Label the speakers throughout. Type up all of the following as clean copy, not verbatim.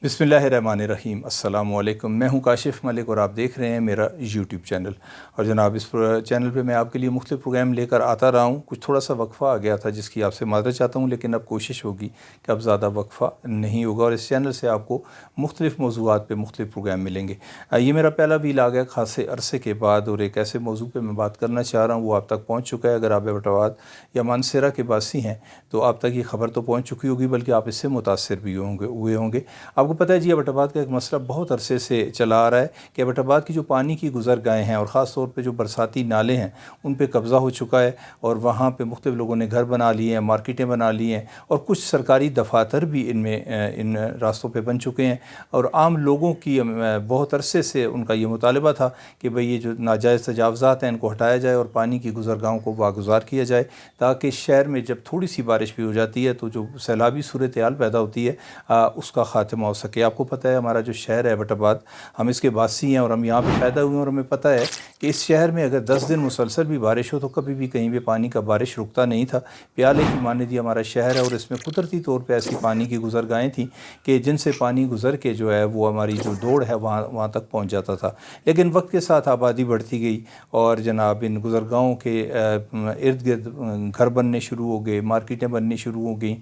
Speaker 1: बिस्मिल्लाहिर्रहमानिर्रहीम। अस्सलाम वालेकुम। मैं हूं काशिफ़ मलिक और आप देख रहे हैं मेरा यूट्यूब चैनल। और जनाब इस चैनल पे मैं आपके लिए मुख्तलिफ़ प्रोग्राम लेकर आता रहा हूं। कुछ थोड़ा सा वक्फ़ा आ गया था जिसकी आपसे माज़रत चाहता हूं, लेकिन अब कोशिश होगी कि अब ज़्यादा वक्फ़ा नहीं होगा और इस चैनल से आपको मुख्तलिफ़ मौज़ूआत पे मुख्तलिफ़ प्रोग्राम मिलेंगे। ये मेरा पहला व्लॉग है ख़ासे अरसे के बाद, और एक ऐसे मौज़ू पर मैं बात करना चाह रहा हूँ वो आप तक पहुँच चुका है। अगर आप एबटाबाद या मानसरा के बासी हैं तो आप तक ये ख़बर तो पहुँच चुकी होगी, बल्कि आप इससे मुतासर भी हुए होंगे। आपको पता है जी, एबटाबाद का एक मसला बहुत अरसे से चला आ रहा है कि एबटाबाद की जो पानी की गुज़रगाहें हैं और ख़ास तौर पे जो बरसाती नाले हैं उन पे कब्ज़ा हो चुका है, और वहाँ पे मुख्तलिफ़ लोगों ने घर बना लिए हैं, मार्केटें बना ली हैं, और कुछ सरकारी दफातर भी इनमें इन रास्तों पे बन चुके हैं। और आम लोगों की बहुत अरसे से उनका ये मुतालबा था कि भाई ये जो नाजायज़ तजावज़ात हैं इनको हटाया जाए और पानी की गुज़रगाहों को वागुज़ार किया जाए, ताकि शहर में जब थोड़ी सी बारिश भी हो जाती है तो जो सैलाबी सूरत हाल पैदा होती है उसका ख़ात्मा हो सके। आपको पता है हमारा जो शहर है एबटाबाद, हम इसके बासी हैं और हम यहाँ पे पैदा हुए हैं, और हमें पता है कि इस शहर में अगर 10 दिन मुसलसल भी बारिश हो तो कभी भी कहीं भी पानी का बारिश रुकता नहीं था। प्याले की माने दी हमारा शहर है, और इसमें कुदरती तौर पे ऐसी पानी की गुज़रगाहें थी कि जिनसे पानी गुज़र के जो है वो हमारी जो दौड़ है वहाँ तक पहुँच जाता था। लेकिन वक्त के साथ आबादी बढ़ती गई और जनाब इन गुज़रगाहों के इर्द गिर्द घर बनने शुरू हो गए, मार्केटें बननी शुरू हो गई,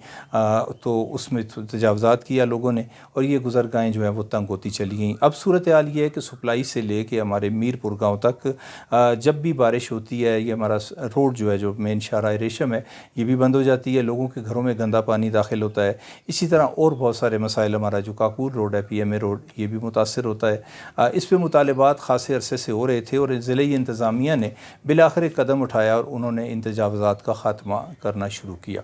Speaker 1: तो उसमें तजावज़ात किया लोगों ने, और ये गुज़रगाहें जो है वो तंग होती चली गई। अब सूरत हाल ये है कि सप्लाई से ले के हमारे मीरपुर गांव तक जब भी बारिश होती है, ये हमारा रोड जो है, जो मेन शाहराह रेशम है, ये भी बंद हो जाती है, लोगों के घरों में गंदा पानी दाखिल होता है। इसी तरह और बहुत सारे मसाइल, हमारा जो काकूर रोड है, PMA रोड, ये भी मुतासर होता है। इस पर मुतालबात ख़ासे अरसे से हो रहे थे, और ज़िले इंतज़ामिया ने बिलाखिर एक कदम उठाया और उन्होंने इन तजावज़ात का ख़ात्मा करना शुरू किया।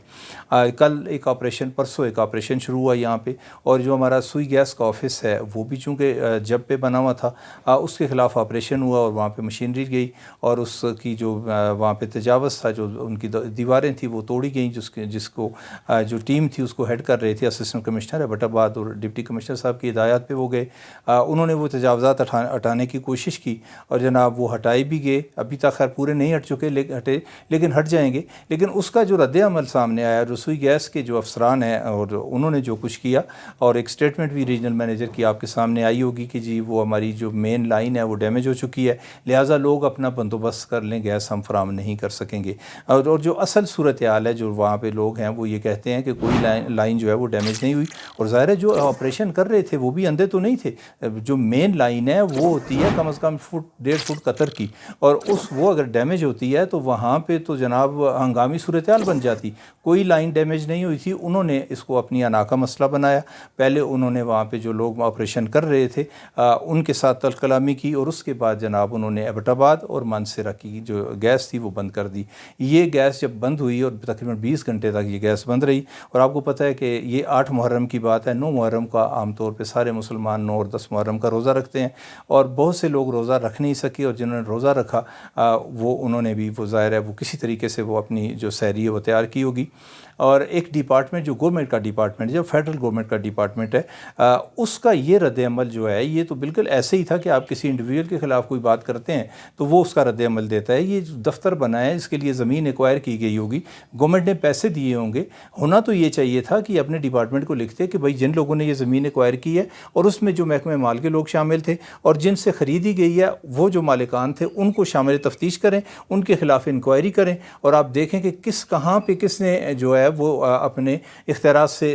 Speaker 1: कल एक ऑपरेशन, परसों एक ऑपरेशन शुरू हुआ यहाँ पे, और जो हमारा सुई गैस का ऑफिस है वो भी चूँकि जब पे बना हुआ था, उसके ख़िलाफ़ ऑपरेशन हुआ और वहाँ पे मशीनरी गई, और उसकी जो वहाँ पे तजावज़ था, जो उनकी दीवारें थी वो तोड़ी गई। जिसको जो टीम थी उसको हेड कर रहे थे असिस्टेंट कमिश्नर एबटाबाद, और डिप्टी कमिश्नर साहब की हिदायत पे वो गए। उन्होंने वो तजावज़ात हटाने की कोशिश की, और जनाब वो हटाए भी गए। अभी तक खैर पूरे नहीं हट चुके, लेकिन हट जाएंगे। लेकिन उसका जो रद्द अमल सामने आया, रसोई गैस के जो अफसरान हैं और उन्होंने जो कुछ किया, और एक स्टेटमेंट भी रीजनल मैनेजर की आपके सामने आई होगी कि जी वो हमारी जो मेन लाइन है वो डैमेज हो चुकी है, लिहाजा लोग अपना बंदोबस्त कर लें, गैस हम फराम नहीं कर सकेंगे। और जो असल सूरत हाल है, जो वहाँ पे लोग हैं वो ये कहते हैं कि कोई लाइन जो है वो डैमेज नहीं हुई, और ज़ाहिर है जो ऑपरेशन कर रहे थे वो भी अंधे तो नहीं थे। जो मेन लाइन है वो होती है कम अज़ कम 1.5 फुट कतर की, और वो अगर डैमेज होती है तो वहाँ पर तो जनाब हंगामी सूरत हाल बन जाती। कोई लाइन डैमेज नहीं हुई थी। उन्होंने इसको अपनी अना का मसला बनाया। पहले उन्होंने वहाँ पे जो लोग ऑपरेशन कर रहे थे उनके साथ तलकलामी की, और उसके बाद जनाब उन्होंने एबटाबाद और मानसरा की जो गैस थी वो बंद कर दी। ये गैस जब बंद हुई, और तकरीबन 20 घंटे तक ये गैस बंद रही, और आपको पता है कि ये 8 मुहर्रम की बात है। 9 मुहर्रम का आमतौर पर सारे मुसलमान 9 और 10 मुहर्रम का रोज़ा रखते हैं, और बहुत से लोग रोज़ा रख नहीं सके, और जिन्होंने रोज़ा रखा वो उन्होंने भी, वो ज़ाहिर है वो किसी तरीके से वो अपनी जो सहरी है वो तैयार की होगी। और एक डिपार्टमेंट जो गवर्नमेंट का डिपार्टमेंट, जो फेडरल गवर्नमेंट का डिपार्टमेंट है, उसका ये रद्द अमल जो है ये तो बिल्कुल ऐसे ही था कि आप किसी इंडिविजुअल के ख़िलाफ़ कोई बात करते हैं तो वो उसका रद्द अमल देता है। ये जो दफ्तर बना है इसके लिए ज़मीन एक्वायर की गई होगी, गवर्नमेंट ने पैसे दिए होंगे। होना तो ये चाहिए था कि अपने डिपार्टमेंट को लिखते कि भाई जिन लोगों ने ये ज़मीन एक्वायर की है, और उसमें जो महकमे माल के लोग शामिल थे और जिनसे ख़रीदी गई है वो जो मालिकान थे उनको शामिल तफ्तीश करें, उनके ख़िलाफ़ इंक्वायरी करें, और आप देखें कि कहाँ पे किसने जो है वो अपने इख्तियारात से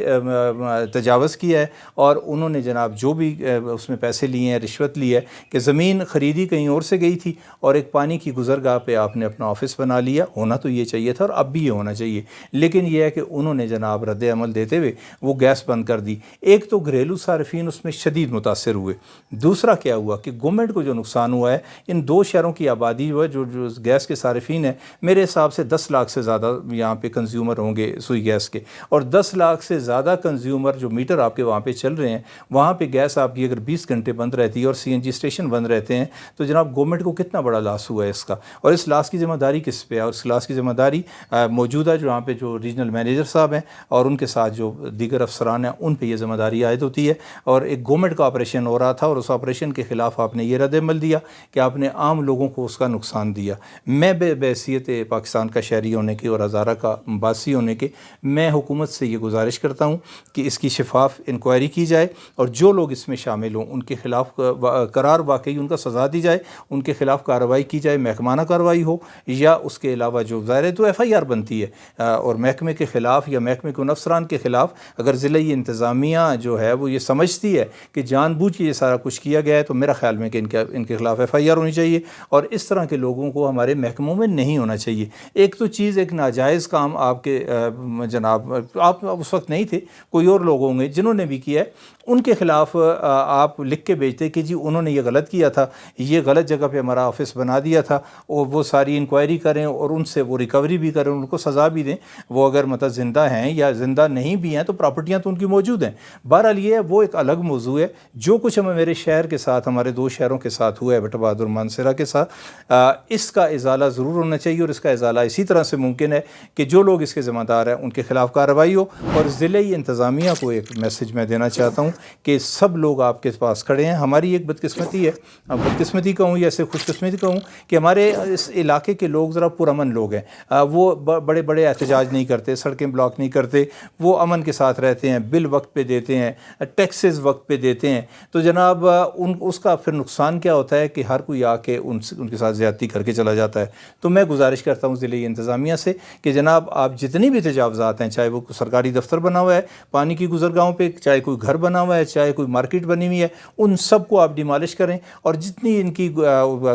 Speaker 1: तजावज़ किया है, और उन्होंने जनाब जो भी उसमें पैसे लिए हैं, रिश्वत ली है, कि ज़मीन ख़रीदी कहीं और से गई थी और एक पानी की गुज़रगाह पे आपने अपना ऑफिस बना लिया। होना तो ये चाहिए था, और अब भी ये होना चाहिए। लेकिन यह है कि उन्होंने जनाब रद्द अमल देते हुए वो गैस बंद कर दी। एक तो घरेलू सार्फिन उसमें शदीद मुतासर हुए। दूसरा क्या हुआ कि गवर्नमेंट को जो नुकसान हुआ है, इन 2 शहरों की आबादी जो है, जो गैस के सार्फिन है, मेरे हिसाब से 10 लाख से ज़्यादा यहाँ पे कंज्यूमर होंगे सुई गैस के, और 10 लाख से ज़्यादा कंज्यूमर जो मीटर आपके वहाँ पे चल रहे हैं, वहाँ पे गैस आपकी अगर 20 घंटे बंद रहती है और CNG स्टेशन बंद रहते हैं, तो जनाब गवर्नमेंट को कितना बड़ा लॉस हुआ है इसका। और इस लॉस की ज़िम्मेदारी किस पे है? और इस लॉस की ज़िम्मेदारी मौजूदा जो यहाँ पे जो रीजनल मैनेजर साहब हैं और उनके साथ जो दीगर अफसरान हैं उन पर यह ज़िम्मेदारी आयद होती है। और एक गवर्नमेंट का ऑपरेशन हो रहा था, और उस ऑपरेशन के ख़िलाफ़ आपने ये रद्द अमल दिया कि आपने आम लोगों को उसका नुकसान दिया। मैं बहैसियत पाकिस्तान का शहरी होने के और हज़ारा का बासी होने के, میں حکومت سے یہ گزارش کرتا ہوں کہ اس کی شفاف انکوائری کی جائے اور جو لوگ اس میں شامل ہوں ان کے خلاف قرار واقعی ان کا سزا دی جائے، ان کے خلاف کارروائی کی جائے، محکمانہ کارروائی ہو، یا اس کے علاوہ جو ظاہر ہے تو ایف آئی آر بنتی ہے اور محکمے کے خلاف یا محکمے کے ان افسران کے خلاف اگر ضلعی انتظامیہ جو ہے وہ یہ سمجھتی ہے کہ جان بوجھ کے یہ سارا کچھ کیا گیا ہے، تو میرا خیال میں کہ ان کے خلاف ایف آئی آر ہونی چاہیے اور اس طرح کے لوگوں کو ہمارے محکموں میں نہیں ہونا چاہیے۔ ایک تو چیز ایک ناجائز کام آپ کے جناب آپ اس وقت نہیں تھے، کوئی اور لوگ ہوں گے جنہوں نے بھی کیا ہے، ان کے خلاف آپ لکھ کے بھیجتے کہ جی انہوں نے یہ غلط کیا تھا، یہ غلط جگہ پہ ہمارا آفس بنا دیا تھا، اور وہ ساری انکوائری کریں اور ان سے وہ ریکوری بھی کریں، ان کو سزا بھی دیں۔ وہ اگر مطلب زندہ ہیں یا زندہ نہیں بھی ہیں تو پراپرٹیاں تو ان کی موجود ہیں۔ بہرحال یہ ہے وہ ایک الگ موضوع ہے۔ جو کچھ ہمیں میرے شہر کے ساتھ، ہمارے 2 شہروں کے ساتھ ہوا ہے، ایبٹ آباد اور مانسہرہ کے ساتھ، اس کا ازالہ ضرور ہونا چاہیے اور اس کا ازالہ اسی طرح سے ممکن ہے کہ جو لوگ اس کے ذمہ دار ہیں ان کے خلاف کارروائی ہو۔ اور ضلعی انتظامیہ کو ایک میسج میں دینا چاہتا ہوں کہ سب لوگ آپ کے پاس کھڑے ہیں۔ ہماری ایک بدقسمتی ہے، بدقسمتی کہوں یا ایسے خوش قسمتی کہوں کہ ہمارے اس علاقے کے لوگ ذرا پرامن لوگ ہیں، وہ بڑے بڑے احتجاج نہیں کرتے، سڑکیں بلاک نہیں کرتے، وہ امن کے ساتھ رہتے ہیں، بل وقت پہ دیتے ہیں، ٹیکسز وقت پہ دیتے ہیں۔ تو جناب اس کا پھر نقصان کیا ہوتا ہے کہ ہر کوئی آ کے ان کے ساتھ زیادتی کر کے چلا جاتا ہے۔ تو میں گزارش کرتا ہوں ضلعی انتظامیہ سے کہ جناب آپ جتنی بھی تجاوزات ہیں، چاہے وہ سرکاری دفتر بنا ہوا ہے پانی کی گزرگاہوں پہ، چاہے کوئی گھر بنا ہوا ہے، چاہے کوئی مارکیٹ بنی ہوئی ہے، ان سب کو آپ ڈیمالش کریں اور جتنی ان کی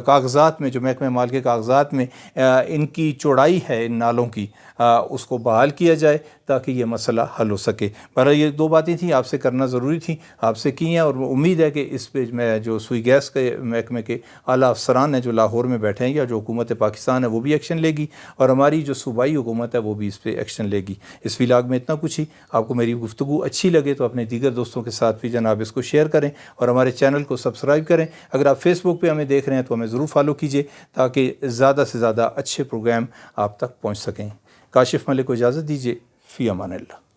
Speaker 1: کاغذات میں، جو محکمہ مال کے کاغذات میں ان کی چوڑائی ہے ان نالوں کی، اس کو بحال کیا جائے تاکہ یہ مسئلہ حل ہو سکے۔ پر یہ 2 باتیں تھیں آپ سے کرنا ضروری تھیں، آپ سے کی ہیں، اور امید ہے کہ اس پہ میں جو سوئی گیس کے محکمے کے اعلیٰ افسران ہیں جو لاہور میں بیٹھے ہیں یا جو حکومت پاکستان ہے وہ بھی ایکشن لے گی اور ہماری جو صوبائی حکومت ہے وہ بھی اس پہ ایکشن لے گی۔ اس ولاگ میں اتنا کچھ ہی۔ آپ کو میری گفتگو اچھی لگے تو اپنے دیگر دوستوں کے ساتھ بھی جناب اس کو شیئر کریں اور ہمارے چینل کو سبسکرائب کریں۔ اگر آپ فیس بک پہ ہمیں دیکھ رہے ہیں تو ہمیں ضرور فالو کیجیے تاکہ زیادہ سے زیادہ اچھے پروگرام آپ تک پہنچ سکیں۔ کاشف ملک کو اجازت دیجیے، فی امان اللہ۔